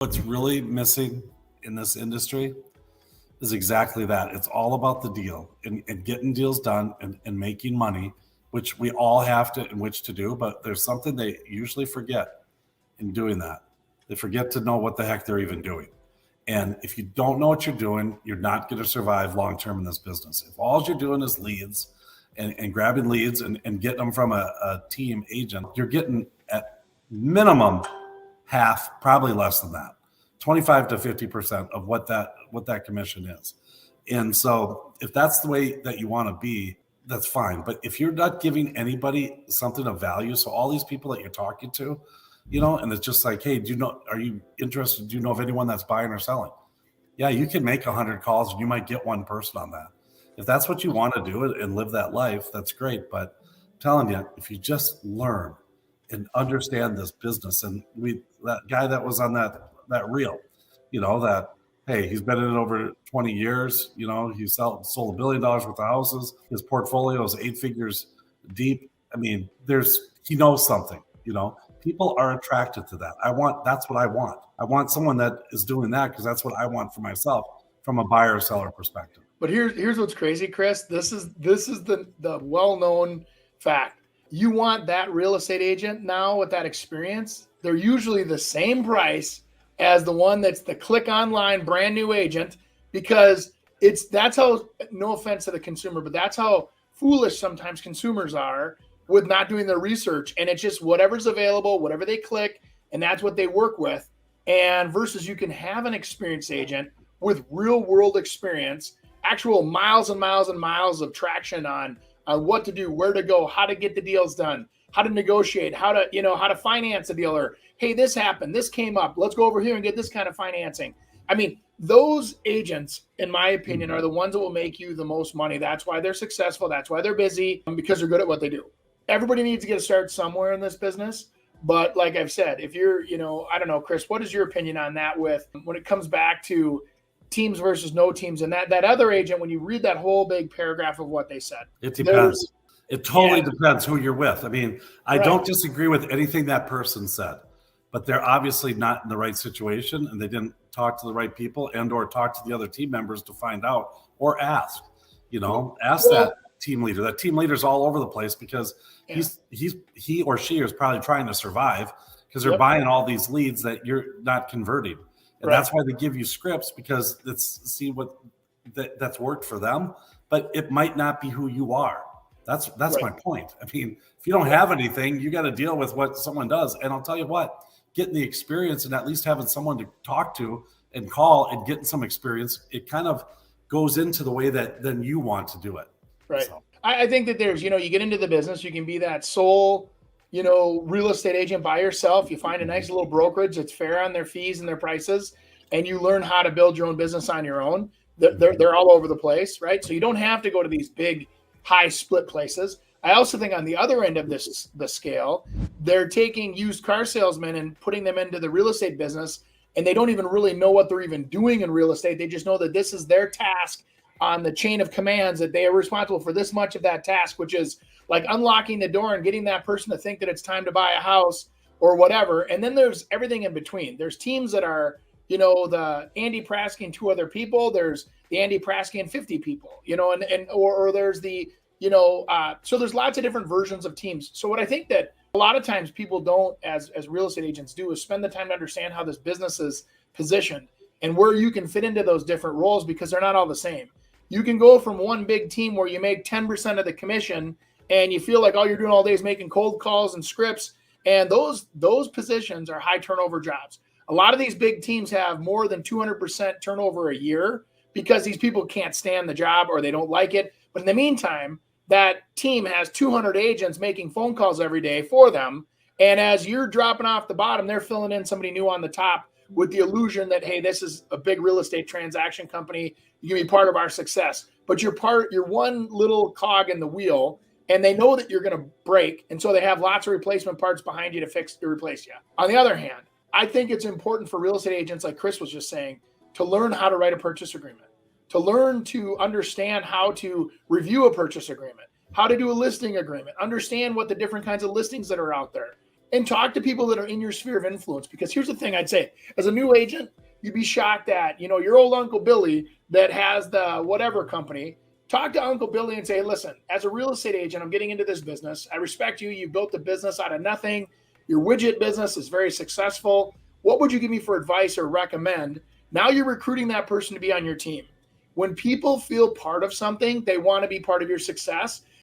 What's really missing in this industry is exactly that. It's all about the deal and getting deals done and making money, which we all have to, in which to do. But there's something they usually forget in doing that. They forget to know what the heck they're even doing. And if you don't know what you're doing, you're not going to survive long term in this business. If all you're doing is leads and grabbing leads and getting them from a team agent, you're getting at minimum half, probably less than that, 25 to 50% of what that commission is. And so if that's the way that you want to be, that's fine. But if you're not giving anybody something of value, so all these people that you're talking to, and it's just like, hey, are you interested? Do you know of anyone that's buying or selling? Yeah, you can make 100 calls and you might get one person on that. If that's what you want to do and live that life, that's great. But I'm telling you, if you just learn and understand this business, and that guy that was on that reel, that, hey, he's been in it over 20 years, he sold $1 billion worth of houses. His portfolio is 8 figures deep. I mean, he knows something, people are attracted to that. That's what I want. I want someone that is doing that because that's what I want for myself from a buyer or seller perspective. But here's what's crazy, Chris. This is the well-known fact. You want that real estate agent now with that experience. They're usually the same price as the one that's the click online brand new agent, because that's how, no offense to the consumer, but that's how foolish sometimes consumers are with not doing their research. And it's just whatever's available, whatever they click, and that's what they work with. And versus you can have an experienced agent with real world experience, actual miles and miles and miles of traction on what to do, where to go, how to get the deals done, how to negotiate, how to finance a deal, or, hey, this happened, this came up, let's go over here and get this kind of financing. I mean, those agents, in my opinion, are the ones that will make you the most money. That's why they're successful. That's why they're busy, because they're good at what they do. Everybody needs to get a start somewhere in this business. But like I've said, if you're, I don't know, Chris, what is your opinion on that when it comes back to teams versus no teams? And that other agent, when you read that whole big paragraph of what they said, it depends. It totally depends who you're with. I mean, I don't disagree with anything that person said, but they're obviously not in the right situation and they didn't talk to the right people and or talk to the other team members to find out, or ask that team leader. That team leader's all over the place because he or she is probably trying to survive because they're buying all these leads that you're not converting. And that's why they give you scripts, because see what that's worked for them, but it might not be who you are. That's my point. I mean, if you don't have anything, you got to deal with what someone does. And I'll tell you what, getting the experience and at least having someone to talk to and call and getting some experience, it kind of goes into the way that then you want to do it. Right. So. I think that there's, you get into the business, you can be that sole, real estate agent by yourself. You find a nice little brokerage that's fair on their fees and their prices, and you learn how to build your own business on your own. They're all over the place, right? So you don't have to go to these big, high split places. I also think on the other end of the scale, they're taking used car salesmen and putting them into the real estate business, and they don't even really know what they're even doing in real estate. They just know that this is their task on the chain of commands, that they are responsible for this much of that task, which is like unlocking the door and getting that person to think that it's time to buy a house or whatever. And then there's everything in between. There's teams that are, the Andy Prasky and 2 other people. There's the Andy Prasky and 50 people, or there's the, so there's lots of different versions of teams. So what I think that a lot of times people don't, as real estate agents do, is spend the time to understand how this business is positioned and where you can fit into those different roles, because they're not all the same. You can go from one big team where you make 10% of the commission and you feel like all you're doing all day is making cold calls and scripts. And those positions are high turnover jobs. A lot of these big teams have more than 200% turnover a year because these people can't stand the job or they don't like it. But in the meantime, that team has 200 agents making phone calls every day for them. And as you're dropping off the bottom, they're filling in somebody new on the top with the illusion that, hey, this is a big real estate transaction company. You can be part of our success. But you're one little cog in the wheel, and they know that you're going to break. And so they have lots of replacement parts behind you to replace you. On the other hand, I think it's important for real estate agents, like Chris was just saying, to learn how to write a purchase agreement, to learn to understand how to review a purchase agreement, how to do a listing agreement, understand what the different kinds of listings that are out there. and talk to people that are in your sphere of influence. Because here's the thing I'd say, as a new agent, you'd be shocked at, your old Uncle Billy that has the whatever company. Talk to Uncle Billy and say, listen, as a real estate agent, I'm getting into this business. I respect you. You built a business out of nothing. Your widget business is very successful. What would you give me for advice or recommend? Now you're recruiting that person to be on your team. When people feel part of something, they want to be part of your success.